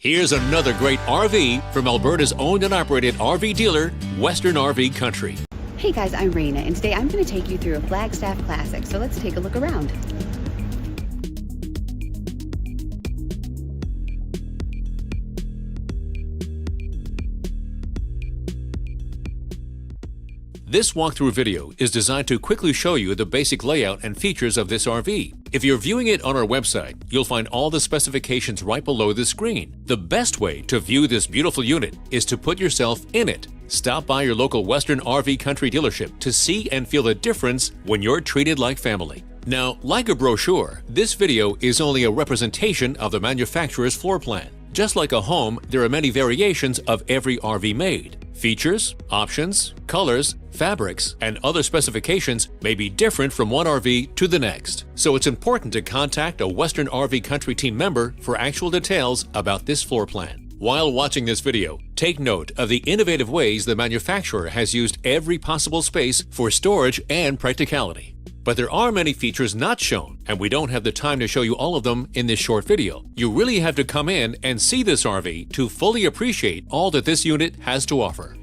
Here's another great RV from Alberta's owned and operated RV dealer, Western RV Country. Hey guys, I'm Raina, and today I'm going to take you through a Flagstaff Classic, so let's take a look around. This walkthrough video is designed to quickly show you the basic layout and features of this RV. If you're viewing it on our website, you'll find all the specifications right below the screen. The best way to view this beautiful unit is to put yourself in it. Stop by your local Western RV Country dealership to see and feel the difference when you're treated like family. Now, like a brochure, this video is only a representation of the manufacturer's floor plan. Just like a home, there are many variations of every RV made. Features, options, colors, fabrics, and other specifications may be different from one RV to the next. So it's important to contact a Western RV Country team member for actual details about this floor plan. While watching this video, take note of the innovative ways the manufacturer has used every possible space for storage and practicality. But there are many features not shown, and we don't have the time to show you all of them in this short video. You really have to come in and see this RV to fully appreciate all that this unit has to offer.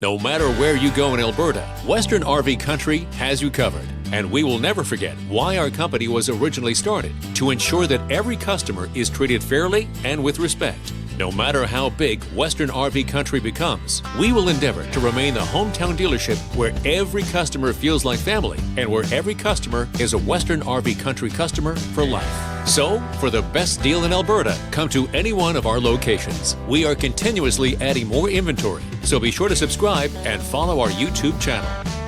No matter where you go in Alberta, Western RV Country has you covered. And we will never forget why our company was originally started, to ensure that every customer is treated fairly and with respect. No matter how big Western RV Country becomes, we will endeavor to remain the hometown dealership where every customer feels like family and where every customer is a Western RV Country customer for life. So, for the best deal in Alberta, come to any one of our locations. We are continuously adding more inventory, so be sure to subscribe and follow our YouTube channel.